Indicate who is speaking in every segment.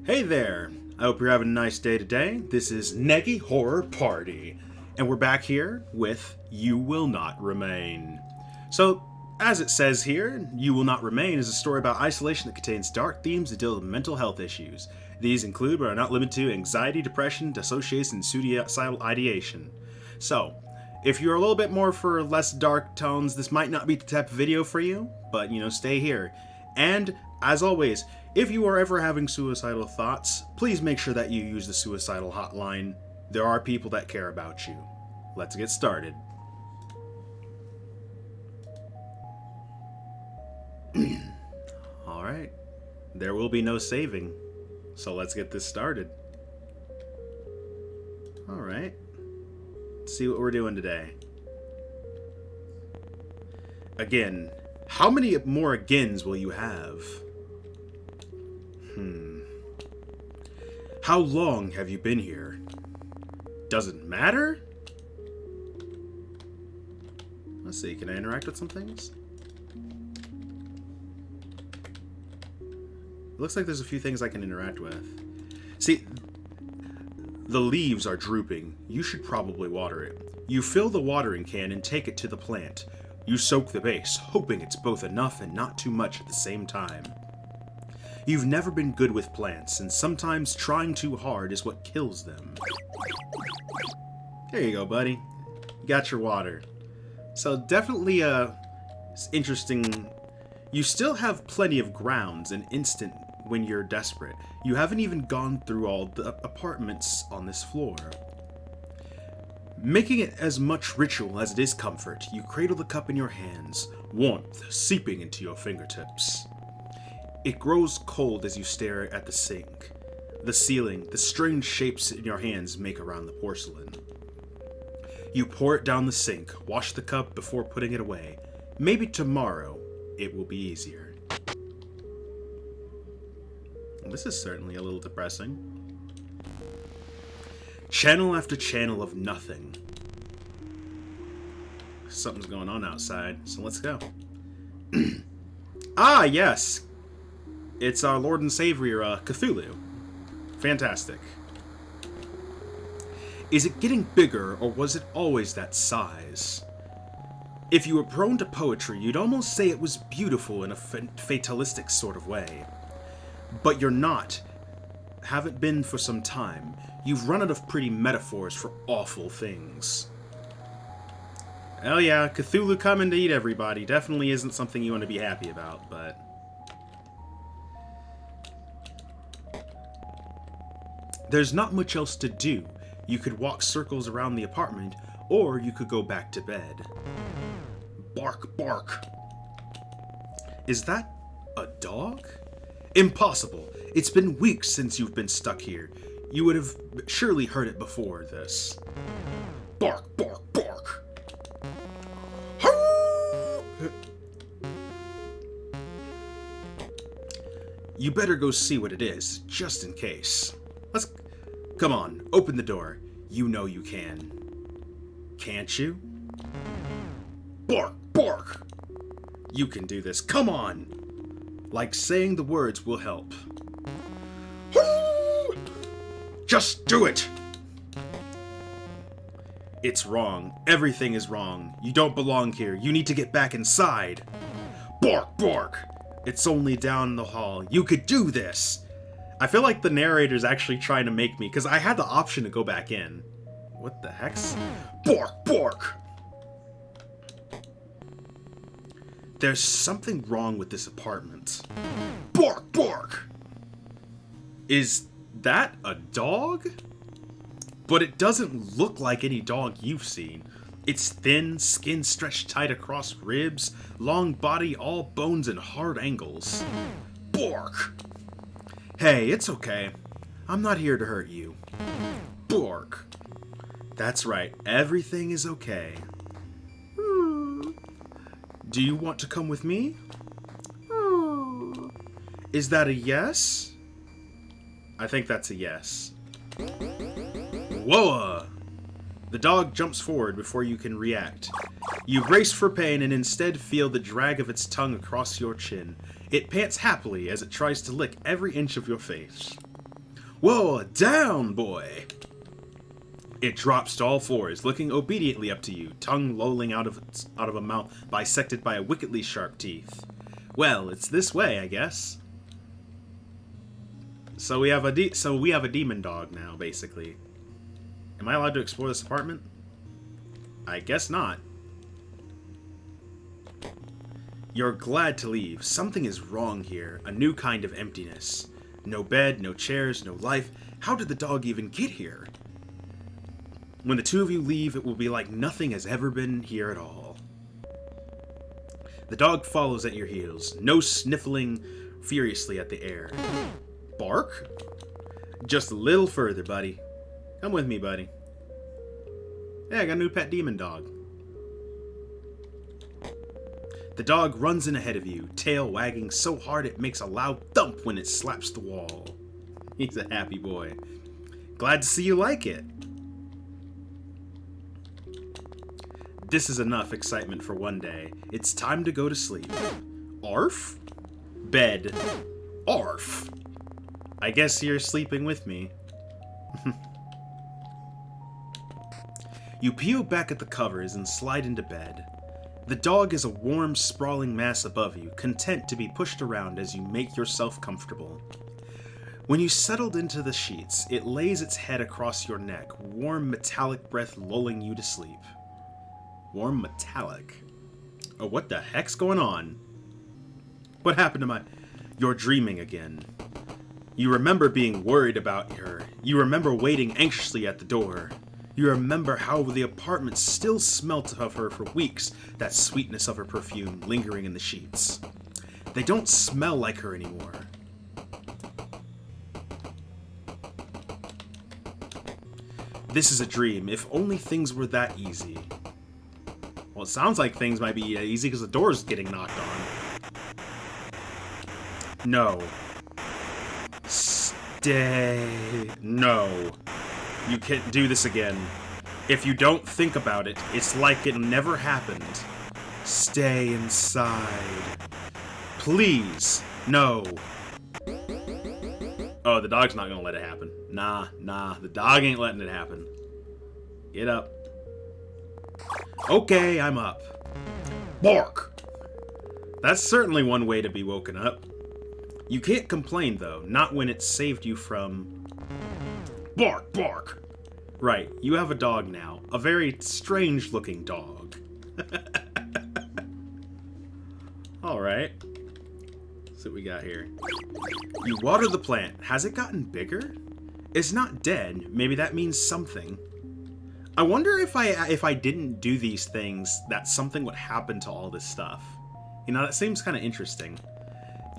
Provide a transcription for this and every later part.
Speaker 1: Hey there! I hope you're having a nice day today. This is Neggy Horror Party, and we're back here with You Will Not Remain. So, as it says here, You Will Not Remain is a story about isolation that contains dark themes that deal with mental health issues. These include, but are not limited to, anxiety, depression, dissociation, and suicidal ideation. So, if you're a little bit more for less dark tones, this might not be the type of video for you, but, stay here. And, as always, if you are ever having suicidal thoughts, please make sure that you use the suicidal hotline. There are people that care about you. Let's get started. Alright. There will be no saving. So let's get this started. Alright. Let's see what we're doing today. Again. How many more agains will you have? How long have you been here? Doesn't matter? Let's see, can I interact with some things? It looks like there's a few things I can interact with. See, the leaves are drooping. You should probably water it. You fill the watering can and take it to the plant. You soak the base, hoping it's both enough and not too much at the same time. You've never been good with plants, and sometimes trying too hard is what kills them. There you go, buddy. You got your water. So definitely interesting. You still have plenty of grounds and instant when you're desperate. You haven't even gone through all the apartments on this floor. Making it as much ritual as it is comfort, you cradle the cup in your hands, warmth seeping into your fingertips. It grows cold as you stare at the sink, the ceiling, the strange shapes in your hands make around the porcelain. You pour it down the sink, wash the cup before putting it away. Maybe tomorrow it will be easier. Well, this is certainly a little depressing. Channel after channel of nothing. Something's going on outside, so let's go. Ah, yes! It's our Lord and Savior, Cthululu. Fantastic. Is it getting bigger, or was it always that size? If you were prone to poetry, you'd almost say it was beautiful in a fatalistic sort of way. But you're not. Haven't been for some time. You've run out of pretty metaphors for awful things. Hell yeah, Cthulhu coming to eat everybody definitely isn't something you want to be happy about, but... There's not much else to do. You could walk circles around the apartment, or you could go back to bed. Bark, bark. Is that a dog? Impossible. It's been weeks since you've been stuck here. You would have surely heard it before this. Bark, bark, bark. You better go see what it is, just in case. Come on, open the door. You know you can. Can't you? Bark, bark! You can do this, come on! Like saying the words will help. Just do it! It's wrong. Everything is wrong. You don't belong here. You need to get back inside. Bark, bark! It's only down the hall. You could do this! I feel like the narrator's actually trying to make me, because I had the option to go back in. What the heck's? Bark, bark! There's something wrong with this apartment. Bark, bark! Is that a dog? But it doesn't look like any dog you've seen. It's thin, skin stretched tight across ribs, long body, all bones and hard angles. Bark! Hey, it's okay. I'm not here to hurt you. Bark. That's right, everything is okay. Do you want to come with me? Is that a yes? I think that's a yes. Whoa! The dog jumps forward before you can react. You brace for pain and instead feel the drag of its tongue across your chin. It pants happily as it tries to lick every inch of your face. Whoa, down, boy! It drops to all fours, looking obediently up to you, tongue lolling out of a mouth bisected by wickedly sharp teeth. Well, it's this way, I guess. So we have a demon dog now, basically. Am I allowed to explore this apartment? I guess not. You're glad to leave. Something is wrong here. A new kind of emptiness. No bed, no chairs, no life. How did the dog even get here? When the two of you leave, it will be like nothing has ever been here at all. The dog follows at your heels, nose sniffling furiously at the air. Bark? Just a little further, buddy. Come with me, buddy. Yeah, I got a new pet demon dog. The dog runs in ahead of you, tail wagging so hard it makes a loud thump when it slaps the wall. He's a happy boy. Glad to see you like it. This is enough excitement for one day. It's time to go to sleep. Arf? Bed. Arf. I guess you're sleeping with me. You peel back at the covers and slide into bed. The dog is a warm, sprawling mass above you, content to be pushed around as you make yourself comfortable. When you settled into the sheets, it lays its head across your neck, warm, metallic breath lulling you to sleep. Warm metallic? Oh, what the heck's going on? What happened to my... You're dreaming again. You remember being worried about her. You remember waiting anxiously at the door. You remember how the apartment still smelt of her for weeks, that sweetness of her perfume lingering in the sheets. They don't smell like her anymore. This is a dream, if only things were that easy. Well, it sounds like things might be easy because the door's getting knocked on. No. Stay. No. You can't do this again. If you don't think about it, it's like it never happened. Stay inside. Please. No. Oh, the dog's not gonna let it happen. Nah. The dog ain't letting it happen. Get up. Okay, I'm up. Bark! That's certainly one way to be woken up. You can't complain, though. Not when it saved you from... Bark, bark! Right, you have a dog now. A very strange-looking dog. Alright. Let's see what we got here. You water the plant. Has it gotten bigger? It's not dead. Maybe that means something. I wonder if I didn't do these things, that something would happen to all this stuff. You know, that seems kind of interesting.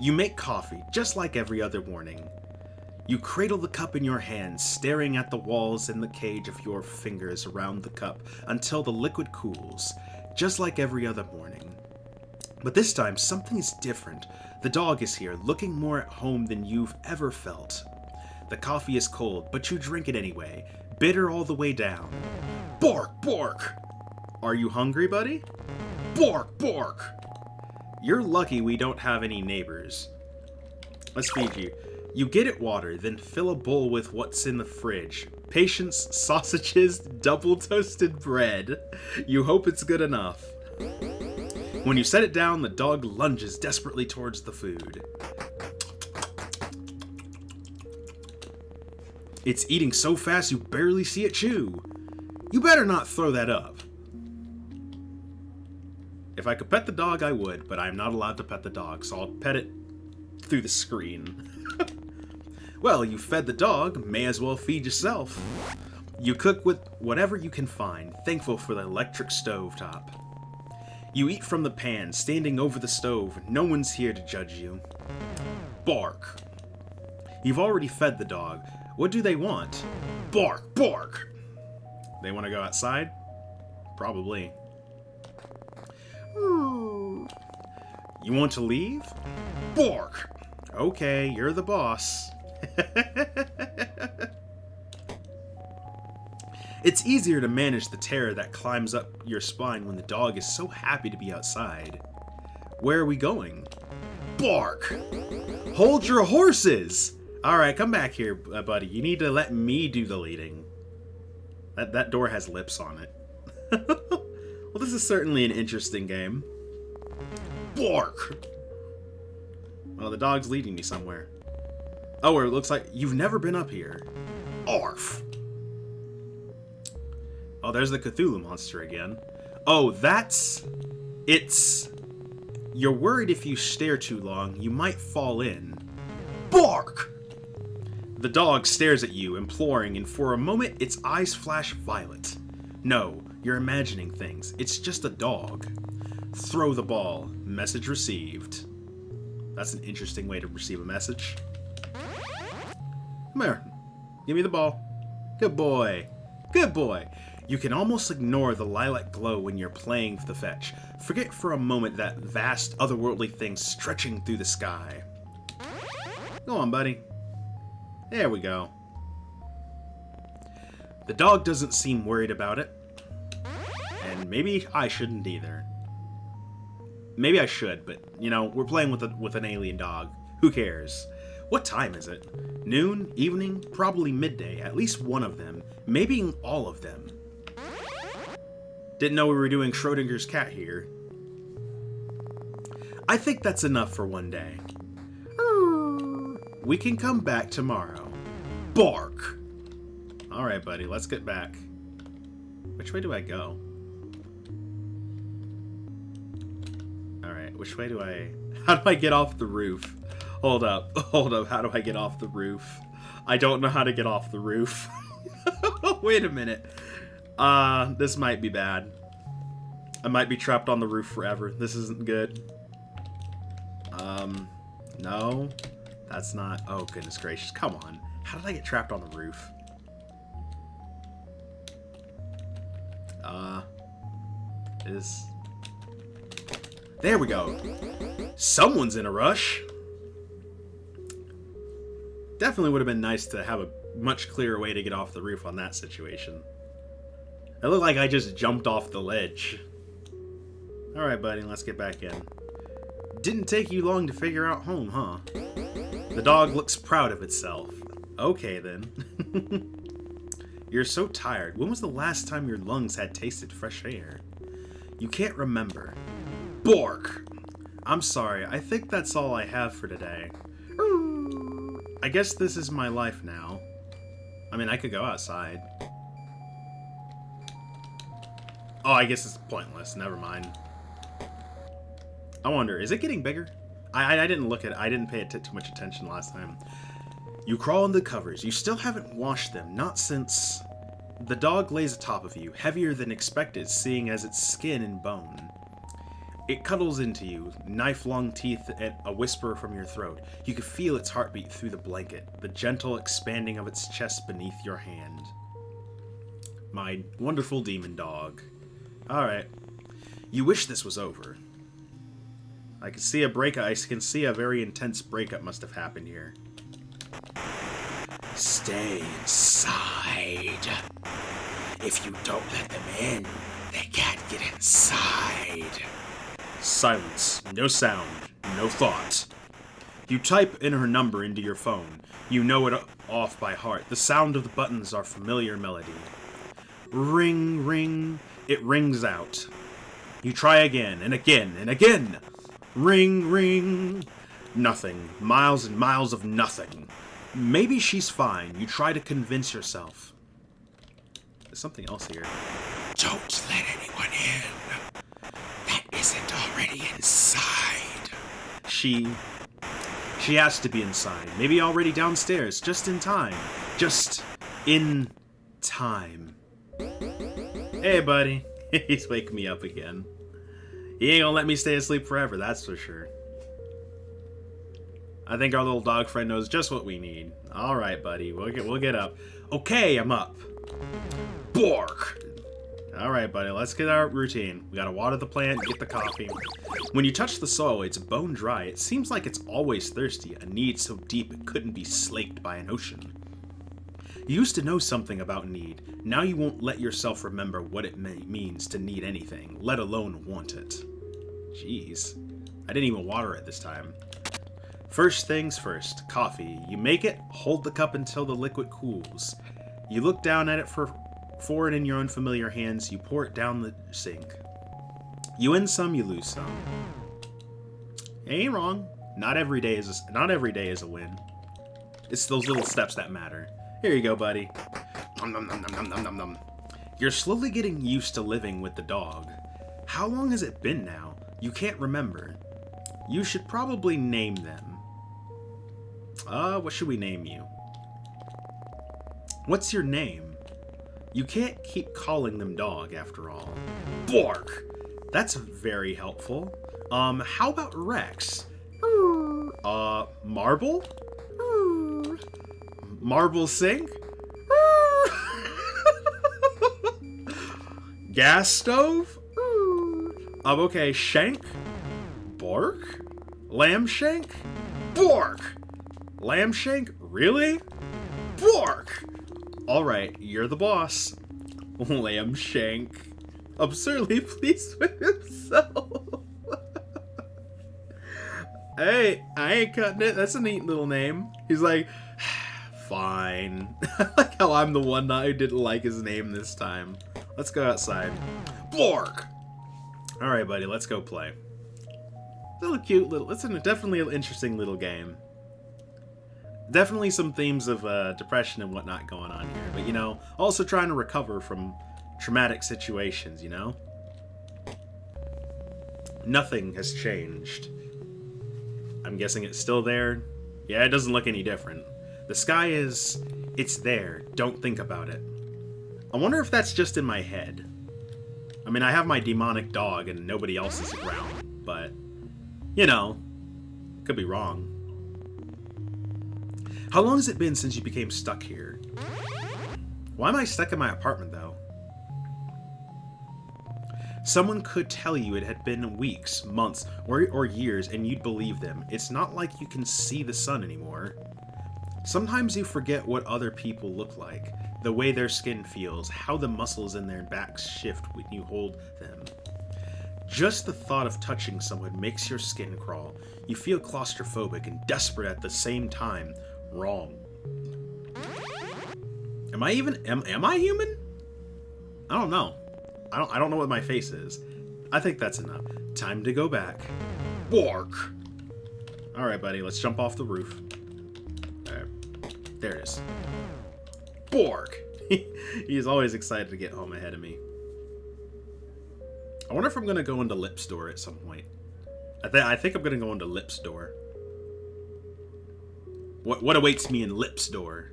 Speaker 1: You make coffee, just like every other morning. You cradle the cup in your hands, staring at the walls and the cage of your fingers around the cup until the liquid cools, just like every other morning. But this time, something is different. The dog is here, looking more at home than you've ever felt. The coffee is cold, but you drink it anyway, bitter all the way down. Bark, bark! Are you hungry, buddy? Bark, bark! You're lucky we don't have any neighbors. Let's feed you. You get it water, then fill a bowl with what's in the fridge. Patience, sausages, double toasted bread. You hope it's good enough. When you set it down, the dog lunges desperately towards the food. It's eating so fast you barely see it chew. You better not throw that up. If I could pet the dog, I would, but I'm not allowed to pet the dog, so I'll pet it through the screen. Well, you fed the dog, may as well feed yourself. You cook with whatever you can find, thankful for the electric stovetop. You eat from the pan, standing over the stove. No one's here to judge you. Bark. You've already fed the dog. What do they want? Bark, bark! They want to go outside? Probably. You want to leave? Bark! Okay, you're the boss. It's easier to manage the terror that climbs up your spine when the dog is so happy to be outside. Where are we going? Bark! Hold your horses! Alright, come back here, buddy. You need to let me do the leading. That door has lips on it. Well, this is certainly an interesting game. Bark! Well, the dog's leading me somewhere. Oh, or it looks like you've never been up here. Arf! Oh, there's the Cthulhu monster again. Oh, it's... You're worried if you stare too long, you might fall in. Bark! The dog stares at you, imploring, and for a moment, its eyes flash violet. No, you're imagining things. It's just a dog. Throw the ball. Message received. That's an interesting way to receive a message. Come here. Give me the ball. Good boy. Good boy. You can almost ignore the lilac glow when you're playing the fetch. Forget for a moment that vast, otherworldly thing stretching through the sky. Go on, buddy. There we go. The dog doesn't seem worried about it. And maybe I shouldn't either. Maybe I should, but, you know, we're playing with an alien dog. Who cares? What time is it? Noon? Evening? Probably midday. At least one of them. Maybe all of them. Didn't know we were doing Schrodinger's cat here. I think that's enough for one day. We can come back tomorrow. Bark! Alright, buddy, let's get back. Which way do I go? Alright, which way do I... How do I get off the roof? Hold up, how do I get off the roof? I don't know how to get off the roof. Wait a minute. This might be bad. I might be trapped on the roof forever. This isn't good. No. That's not... Oh, goodness gracious. Come on. How did I get trapped on the roof? There we go. Someone's in a rush. Definitely would have been nice to have a much clearer way to get off the roof on that situation. It looked like I just jumped off the ledge. Alright, buddy, let's get back in. Didn't take you long to figure out home, huh? The dog looks proud of itself. Okay, then. You're so tired. When was the last time your lungs had tasted fresh air? You can't remember. Bork! I'm sorry, I think that's all I have for today. I guess this is my life now. I mean, I could go outside. Oh, I guess it's pointless. Never mind. I wonder, is it getting bigger? I didn't look at it. I didn't pay it too much attention last time. You crawl into the covers. You still haven't washed them. Not since... The dog lays atop of you, heavier than expected, seeing as it's skin and bone. It cuddles into you, knife-long teeth at a whisper from your throat. You can feel its heartbeat through the blanket, the gentle expanding of its chest beneath your hand. My wonderful demon dog. Alright. You wish this was over. I can see a very intense breakup must have happened here. Stay inside. If you don't let them in, they can't get inside. Silence. No sound. No thought. You type in her number into your phone. You know it off by heart. The sound of the buttons are familiar melody. Ring, ring. It rings out. You try again, and again, and again. Ring, ring. Nothing. Miles and miles of nothing. Maybe she's fine. You try to convince yourself. There's something else here. Don't let anyone in. That isn't already inside. She has to be inside. Maybe already downstairs. Just in time. Just in time. Hey, buddy. He's waking me up again. He ain't gonna let me stay asleep forever, that's for sure. I think our little dog friend knows just what we need. Alright, buddy. We'll get up. Okay, I'm up. Bork! Alright, buddy. Let's get our routine. We gotta water the plant, get the coffee. When you touch the soil, it's bone dry. It seems like it's always thirsty, a need so deep it couldn't be slaked by an ocean. You used to know something about need. Now you won't let yourself remember what it means to need anything, let alone want it. Jeez. I didn't even water it this time. First things first, coffee. You make it, hold the cup until the liquid cools. You look down at it for it in your unfamiliar hands. You pour it down the sink. You win some, you lose some. Ain't wrong. Not every day is a win. It's those little steps that matter. Here you go, buddy. Nom, nom, nom, nom, nom, nom, nom. You're slowly getting used to living with the dog. How long has it been now? You can't remember. You should probably name them. What should we name you? What's your name? You can't keep calling them dog, after all. Bark! That's very helpful. How about Rex? Marble? Marble sink? Gas stove? Okay, shank? Bark? Lamb shank? Bark! Lamb shank? Really? Bark! Alright, you're the boss. Lamb shank. Absurdly pleased with himself. Hey, I ain't cutting it. That's a neat little name. He's like, fine. I like how I'm the one who didn't like his name this time. Let's go outside. Bark! Alright, buddy, let's go play. It's definitely an interesting little game. Definitely some themes of depression and whatnot going on here. But, you know, also trying to recover from traumatic situations, you know? Nothing has changed. I'm guessing it's still there. Yeah, it doesn't look any different. The sky is... It's there. Don't think about it. I wonder if that's just in my head. I mean, I have my demonic dog and nobody else is around, but... You know, could be wrong. How long has it been since you became stuck here? Why am I stuck in my apartment, though? Someone could tell you it had been weeks, months, or years, and you'd believe them. It's not like you can see the sun anymore. Sometimes you forget what other people look like, the way their skin feels, how the muscles in their backs shift when you hold them. Just the thought of touching someone makes your skin crawl. You feel claustrophobic and desperate at the same time. Wrong. Am I human? I don't know. I don't know what my face is. I think that's enough. Time to go back. Bark! Alright, buddy, let's jump off the roof. Alright. There it is. Bark! He's always excited to get home ahead of me. I wonder if I'm going to go into Lip's door at some point. I think I'm going to go into Lip's door. What awaits me in Lip's door?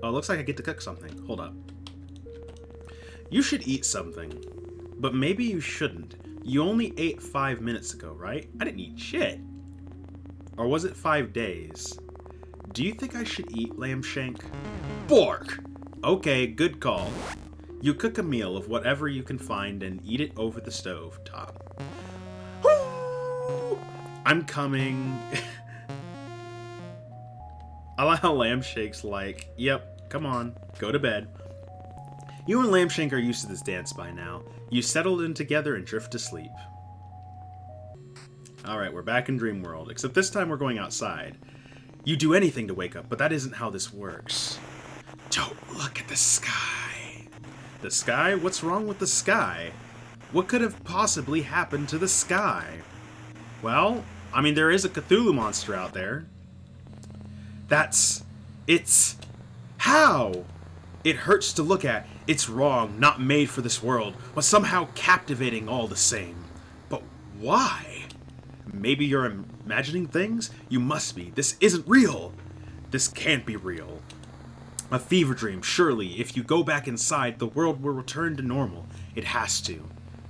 Speaker 1: Oh, it looks like I get to cook something. Hold up. You should eat something. But maybe you shouldn't. You only ate 5 minutes ago, right? I didn't eat shit. Or was it 5 days? Do you think I should eat lamb shank? Bark! Okay, good call. You cook a meal of whatever you can find and eat it over the stove top. Woo! I'm coming. I like how Lambshank's like, yep, come on, go to bed. You and Lambshank are used to this dance by now. You settled in together and drift to sleep. Alright, we're back in Dream World, except this time we're going outside. You do anything to wake up, but that isn't how this works. Don't look at the sky. The sky? What's wrong with the sky? What could have possibly happened to the sky? Well, I mean, there is a Cthulhu monster out there. It's... How? It hurts to look at. It's wrong, not made for this world, but somehow captivating all the same. But why? Maybe you're imagining things? You must be. This isn't real. This can't be real. A fever dream, surely. If you go back inside, the world will return to normal. It has to.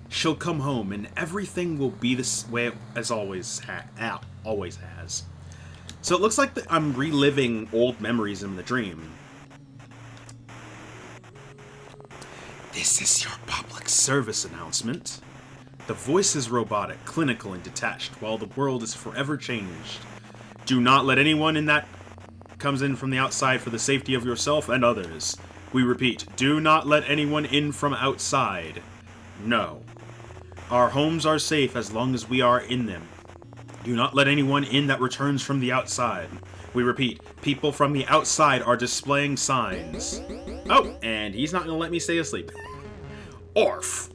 Speaker 1: She'll come home, and everything will be the way it as always has. So it looks like I'm reliving old memories in the dream. This is your public service announcement. The voice is robotic, clinical, and detached, while the world is forever changed. Do not let anyone in that comes in from the outside for the safety of yourself and others. We repeat, do not let anyone in from outside. No. Our homes are safe as long as we are in them. Do not let anyone in that returns from the outside. We repeat, people from the outside are displaying signs. Oh, and he's not going to let me stay asleep. Orf.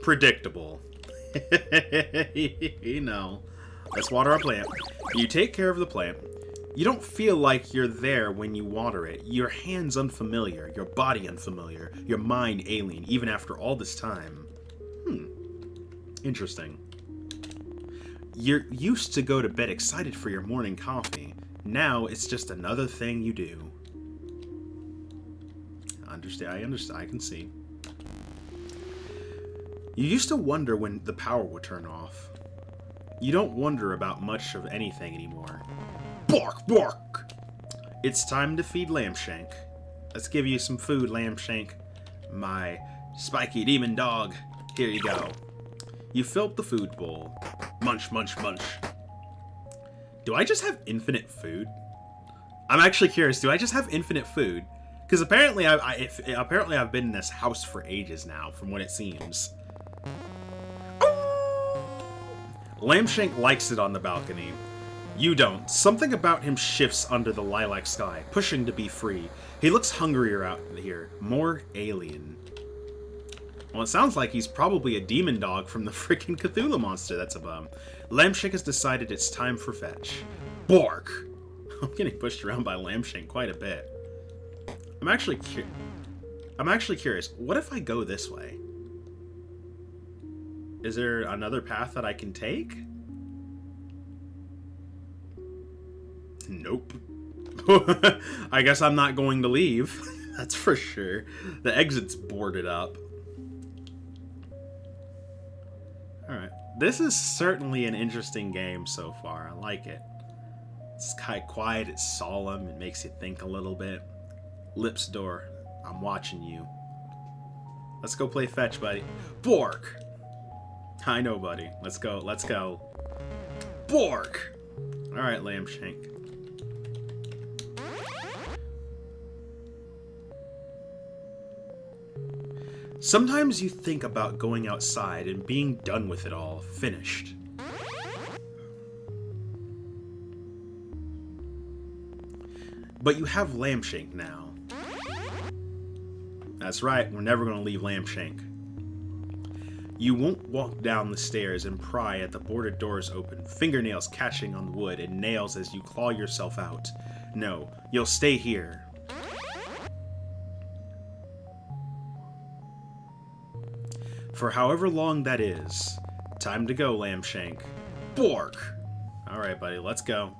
Speaker 1: Predictable. No. Let's water our plant. You take care of the plant. You don't feel like you're there when you water it. Your hand's unfamiliar, your body unfamiliar, your mind alien, even after all this time. Interesting. You're used to go to bed excited for your morning coffee. Now it's just another thing you do. I understand. I can see. You used to wonder when the power would turn off. You don't wonder about much of anything anymore. Bark, bark! It's time to feed Lambshank. Let's give you some food, Lambshank. My spiky demon dog. Here you go. You filled the food bowl. Munch, munch, munch. Do I just have infinite food? I'm actually curious. Do I just have infinite food? Because apparently, apparently I've been in this house for ages now, from what it seems. Lambshank likes it on the balcony. You don't. Something about him shifts under the lilac sky, pushing to be free. He looks hungrier out here, more alien. Well, it sounds like he's probably a demon dog from the freaking Cthulhu monster that's above. Lambshank has decided it's time for fetch. Bark! I'm getting pushed around by Lambshank quite a bit. I'm actually curious. What if I go this way? Is there another path that I can take? Nope. I guess I'm not going to leave. That's for sure. The exit's boarded up. Alright. This is certainly an interesting game so far. I like it. It's kind of quiet, it's solemn, it makes you think a little bit. Lips door. I'm watching you. Let's go play fetch, buddy. Bork! I know, buddy. Let's go. Let's go. Bork! Alright, Lambshank. Sometimes you think about going outside and being done with it all, finished. But you have Lambshank now. That's right, we're never going to leave Lambshank. You won't walk down the stairs and pry at the boarded doors open, fingernails catching on the wood and nails as you claw yourself out. No, you'll stay here. For however long that is. Time to go, Lambshank. Bork! Alright, buddy, let's go.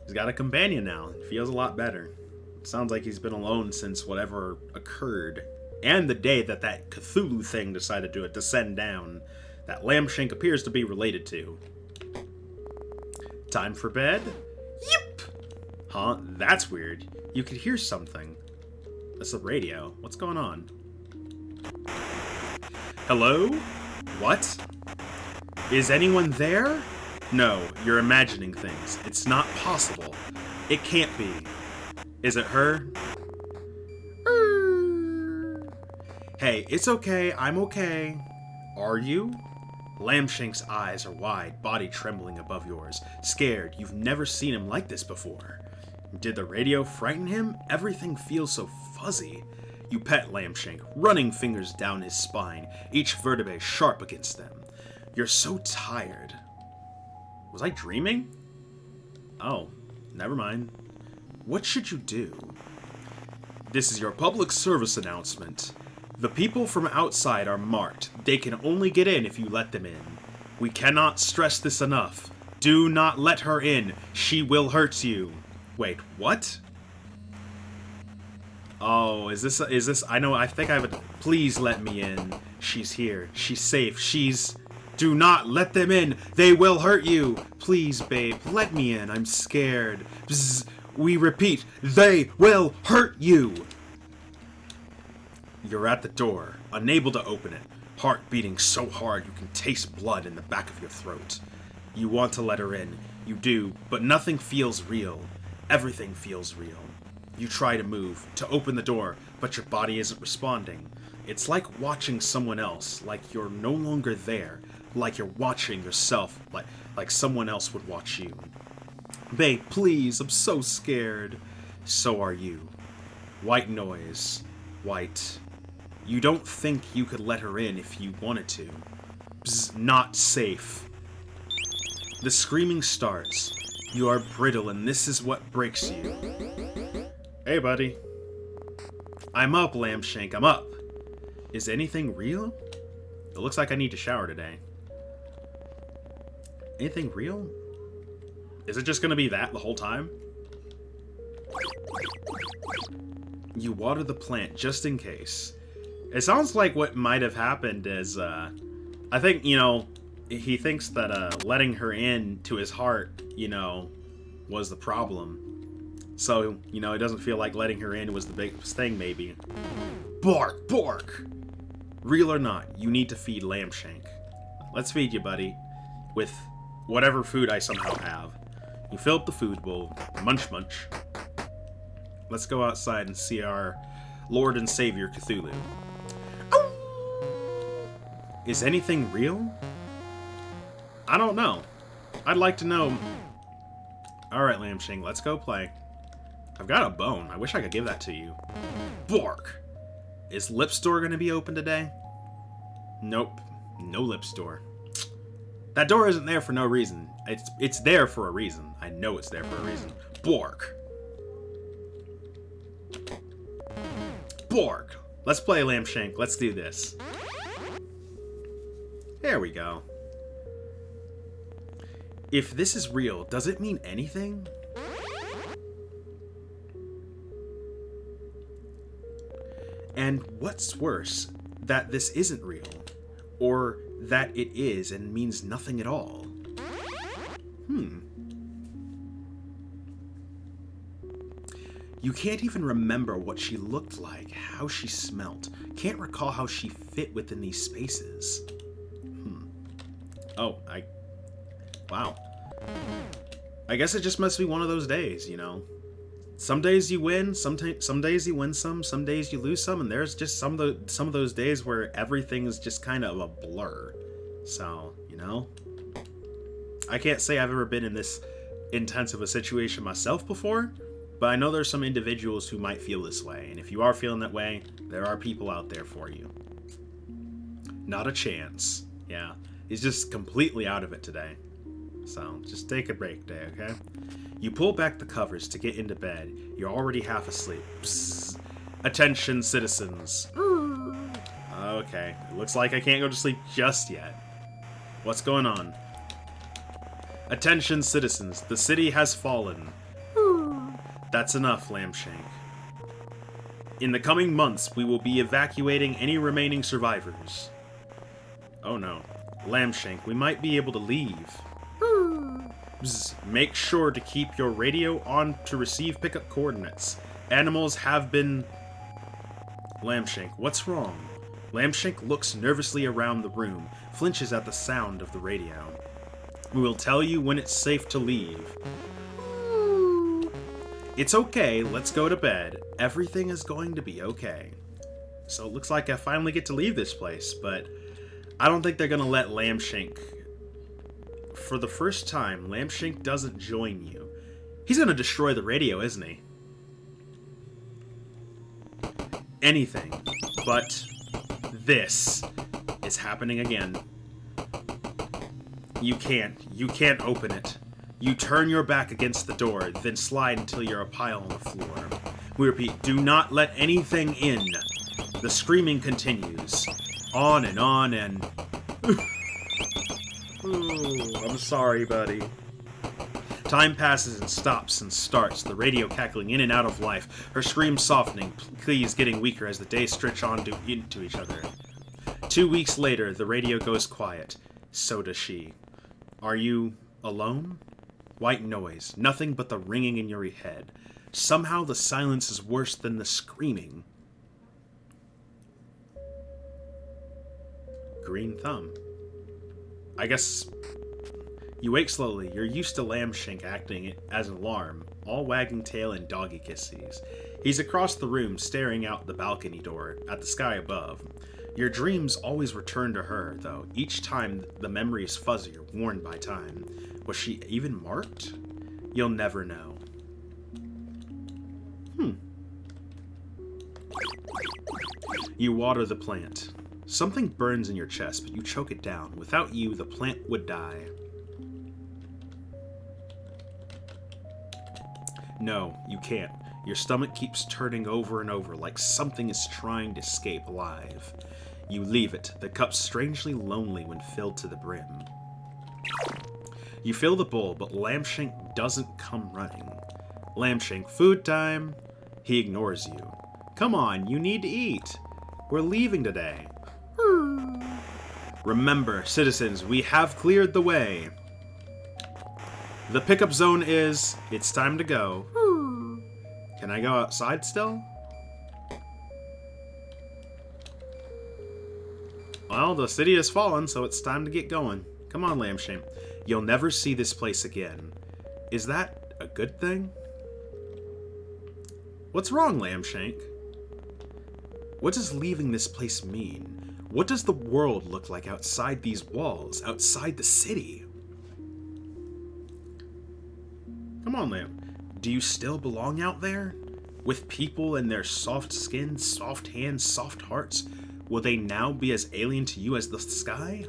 Speaker 1: He's got a companion now. Feels a lot better. Sounds like he's been alone since whatever occurred. And the day that that Cthulhu thing decided to descend down. That Lambshank appears to be related to. Time for bed? Yep! Huh? That's weird. You could hear something. That's the radio. What's going on? Hello? What? Is anyone there? No, you're imagining things. It's not possible. It can't be. Is it her? Hey, it's okay. I'm okay. Are you? Lambshank's eyes are wide, body trembling above yours. Scared. You've never seen him like this before. Did the radio frighten him? Everything feels so fuzzy. You pet Lambshank, running fingers down his spine, each vertebrae sharp against them. You're so tired. Was I dreaming? Oh, never mind. What should you do? This is your public service announcement. The people from outside are marked. They can only get in if you let them in. We cannot stress this enough. Do not let her in. She will hurt you. Wait, what? Oh, is this, I think I have a, please let me in. She's here. She's safe. Do not let them in. They will hurt you. Please, babe, let me in. I'm scared. Bzz. We repeat, they will hurt you. You're at the door, unable to open it. Heart beating so hard you can taste blood in the back of your throat. You want to let her in. You do, but nothing feels real. Everything feels real. You try to move, to open the door, but your body isn't responding. It's like watching someone else, like you're no longer there. like you're watching yourself, like someone else would watch you. Babe, please, I'm so scared. So are you. White noise. White. You don't think you could let her in if you wanted to. Bzz, not safe. The screaming starts. You are brittle and this is what breaks you. Hey, buddy. I'm up, Lambshank, I'm up. Is anything real? It looks like I need to shower today. Anything real? Is it just gonna be that the whole time? You water the plant just in case. It sounds like what might have happened is, I think, you know, he thinks that letting her in to his heart, you know, was the problem. So, you know, it doesn't feel like letting her in was the biggest thing, maybe. Bark! Bark! Real or not, you need to feed Lambshank. Let's feed you, buddy. With whatever food I somehow have. You fill up the food bowl. Munch, munch. Let's go outside and see our Lord and Savior Cthulhu. Is anything real? I don't know. I'd like to know. Alright, Lambshank, let's go play. I've got a bone. I wish I could give that to you. Bark! Is Lip Store gonna be open today? Nope. No Lip Store. That door isn't there for no reason. It's there for a reason. I know it's there for a reason. Bark! Bark! Let's play, Lambshank. Let's do this. There we go. If this is real, does it mean anything? And what's worse, that this isn't real, or that it is and means nothing at all? You can't even remember what she looked like, how she smelt. Can't recall how she fit within these spaces. Oh, wow. I guess it just must be one of those days, you know? Some days you win, some days you win some days you lose some, and there's just some of those days where everything is just kind of a blur. So, you know? I can't say I've ever been in this intense of a situation myself before, but I know there's some individuals who might feel this way, and if you are feeling that way, there are people out there for you. Not a chance. Yeah. He's just completely out of it today. So, just take a break day, okay? You pull back the covers to get into bed. You're already half asleep. Psst. Attention, citizens. Okay, it looks like I can't go to sleep just yet. What's going on? Attention, citizens. The city has fallen. That's enough, Lambshank. In the coming months, we will be evacuating any remaining survivors. Oh no. Lambshank, we might be able to leave. Bzz. Make sure to keep your radio on to receive pickup coordinates. Animals have been... Lambshank, what's wrong? Lambshank looks nervously around the room, flinches at the sound of the radio. We will tell you when it's safe to leave. It's okay, let's go to bed. Everything is going to be okay. So it looks like I finally get to leave this place, but I don't think they're gonna let Lambshank. For the first time, Lambshank doesn't join you. He's gonna destroy the radio, isn't he? Anything but this is happening again. You can't open it. You turn your back against the door, then slide until you're a pile on the floor. We repeat, do not let anything in. The screaming continues. On and... Ooh, I'm sorry, buddy. Time passes and stops and starts, the radio cackling in and out of life, her screams softening, pleas getting weaker as the days stretch on into each other. 2 weeks later, the radio goes quiet. So does she. Are you alone? White noise, nothing but the ringing in your head. Somehow the silence is worse than the screaming. Green thumb. I guess you wake slowly. You're used to Lambshank acting as an alarm, all wagging tail and doggy kisses. He's across the room, staring out the balcony door at the sky above. Your dreams always return to her, though. Each time, the memory is fuzzy or worn by time. Was she even marked? You'll never know. You water the plant. Something burns in your chest, but you choke it down. Without you, the plant would die. No, you can't. Your stomach keeps turning over and over like something is trying to escape alive. You leave it, the cup strangely lonely when filled to the brim. You fill the bowl, but Lambshank doesn't come running. Lambshank, food time. He ignores you. Come on, you need to eat. We're leaving today. Remember, citizens, we have cleared the way. The pickup zone is... It's time to go. Can I go outside still? Well, the city has fallen, so it's time to get going. Come on, Lambshank. You'll never see this place again. Is that a good thing? What's wrong, Lambshank? What does leaving this place mean? What does the world look like outside these walls, outside the city? Come on, Lamb. Do you still belong out there? With people and their soft skin, soft hands, soft hearts? Will they now be as alien to you as the sky?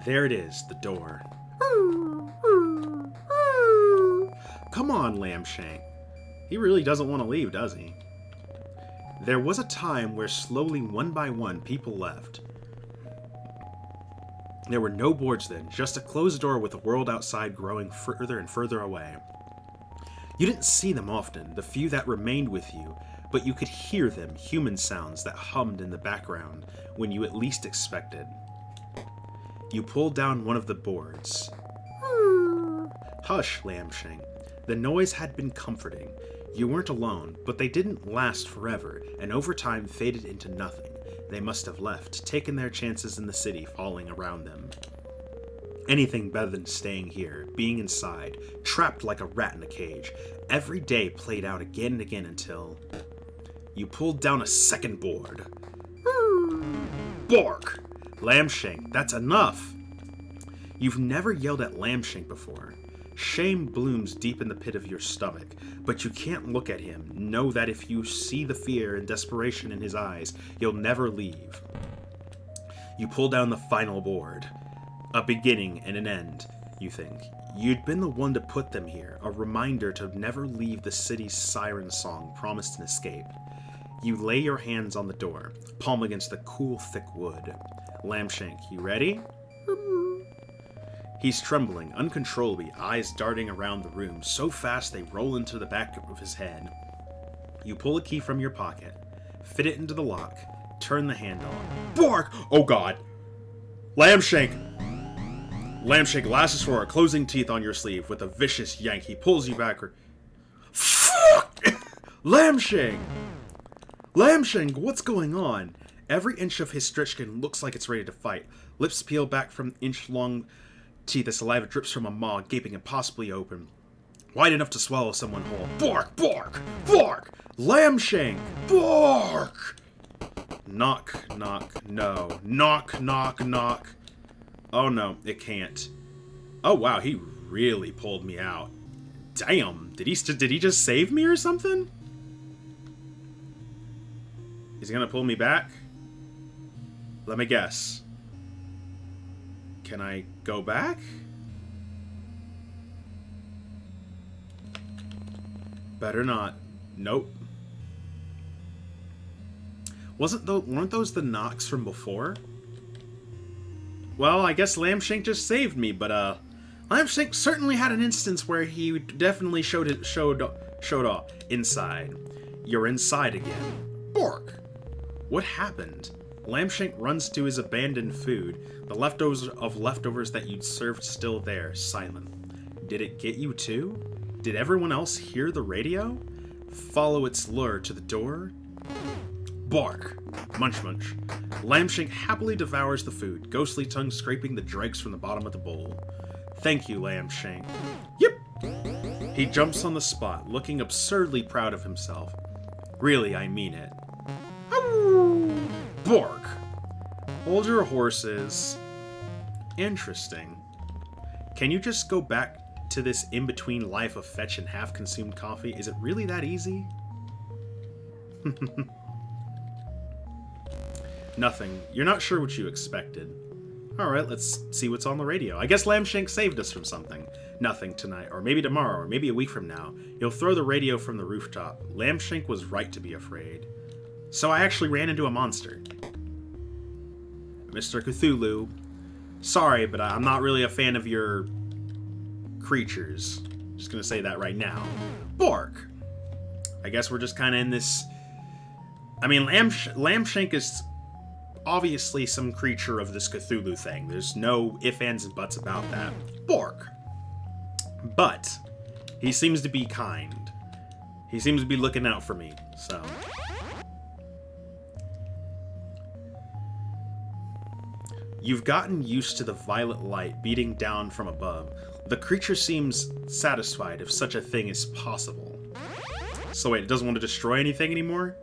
Speaker 1: There it is, the door. Come on, Lambshank. He really doesn't want to leave, does he? There was a time where slowly, one by one, people left. There were no boards then, just a closed door with the world outside growing further and further away. You didn't see them often, the few that remained with you, but you could hear them, human sounds that hummed in the background when you at least expected. You pulled down one of the boards. Hush, Lambshank. The noise had been comforting. You weren't alone, but they didn't last forever, and over time faded into nothing. They must have left, taken their chances in the city falling around them. Anything better than staying here, being inside, trapped like a rat in a cage. Every day played out again and again until... You pulled down a second board. Bark! Lambshank, that's enough! You've never yelled at Lambshank before. Shame blooms deep in the pit of your stomach, but you can't look at him. Know that if you see the fear and desperation in his eyes, you'll never leave. You pull down the final board. A beginning and an end, you think. You'd been the one to put them here, a reminder to never leave the city's siren song promised an escape. You lay your hands on the door, palm against the cool, thick wood. Lambshank, you ready? He's trembling, uncontrollably, eyes darting around the room, so fast they roll into the back of his head. You pull a key from your pocket, fit it into the lock, turn the handle. Bark! Oh god! Lambshank! Lambshank lashes forward, closing teeth on your sleeve. With a vicious yank, he pulls you backward. Fuck! Lambshank! Lambshank, what's going on? Every inch of his stretched skin looks like it's ready to fight. Lips peel back from inch-long teeth as saliva drips from a maw, gaping impossibly open. Wide enough to swallow someone whole. Bark! Bark! Bark! Lambshank! Bark! Knock, knock, no. Knock, knock, knock. Oh no, it can't. Oh wow, he really pulled me out. Damn, did he just save me or something? Is he gonna pull me back? Let me guess. Can I go back? Better not. Nope. Weren't those the knocks from before? Well, I guess Lambshank just saved me, but Lambshank certainly had an instance where he definitely showed off. Inside. You're inside again. Bork! What happened? Lambshank runs to his abandoned food, the leftovers that you'd served still there, silent. Did it get you too? Did everyone else hear the radio? Follow its lure to the door? Bark! Munch munch. Lambshank happily devours the food, ghostly tongue scraping the dregs from the bottom of the bowl. Thank you, Lambshank. Yep! He jumps on the spot, looking absurdly proud of himself. Really, I mean it. Ow! Bork! Hold your horses. Interesting. Can you just go back to this in-between life of fetch and half-consumed coffee? Is it really that easy? Nothing. You're not sure what you expected. Alright, let's see what's on the radio. I guess Lamshank saved us from something. Nothing tonight, or maybe tomorrow, or maybe a week from now. You'll throw the radio from the rooftop. Lamshank was right to be afraid. So I actually ran into a monster. Mr. Cthulhu. Sorry, but I'm not really a fan of your creatures. Just gonna say that right now. Bork! I guess we're just kind of in this... I mean, Lamshank is obviously some creature of this Cthulhu thing. There's no ifs, ands, and buts about that. Bork! But he seems to be kind. He seems to be looking out for me, so... You've gotten used to the violet light beating down from above. The creature seems satisfied if such a thing is possible. So wait, it doesn't want to destroy anything anymore?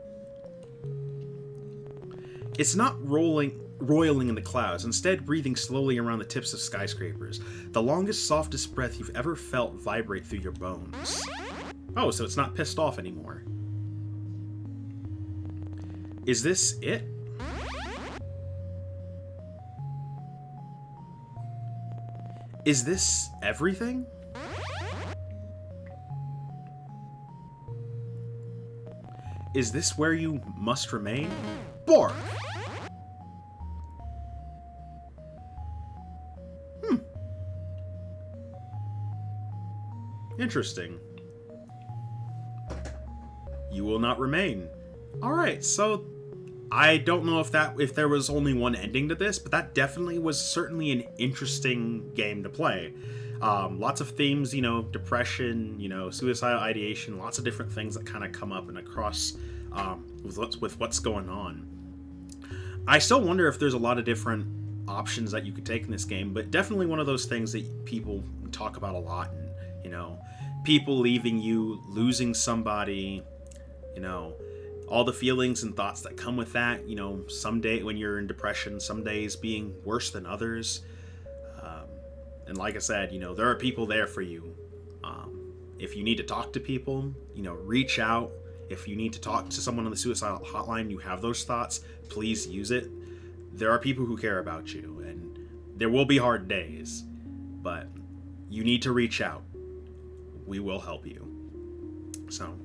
Speaker 1: It's not roiling in the clouds, instead breathing slowly around the tips of skyscrapers. The longest, softest breath you've ever felt vibrate through your bones. Oh, so it's not pissed off anymore. Is this it? Is this everything? Is this where you must remain? Bork! Interesting. You will not remain. Alright, so I don't know if there was only one ending to this, but that definitely was certainly an interesting game to play. Lots of themes, you know, depression, you know, suicidal ideation, lots of different things that kind of come up and across with what's going on. I still wonder if there's a lot of different options that you could take in this game, but definitely one of those things that people talk about a lot, and, you know, people leaving you, losing somebody, you know, all the feelings and thoughts that come with that, you know, someday when you're in depression, some days being worse than others. And like I said, you know, there are people there for you. If you need to talk to people, you know, reach out. If you need to talk to someone on the suicidal hotline, you have those thoughts, please use it. There are people who care about you, and there will be hard days, but you need to reach out. We will help you. So,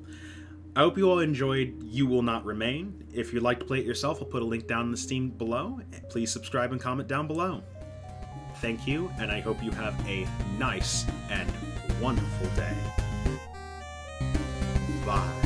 Speaker 1: I hope you all enjoyed You Will Not Remain. If you'd like to play it yourself, I'll put a link down in the Steam below. Please subscribe and comment down below. Thank you, and I hope you have a nice and wonderful day. Bye.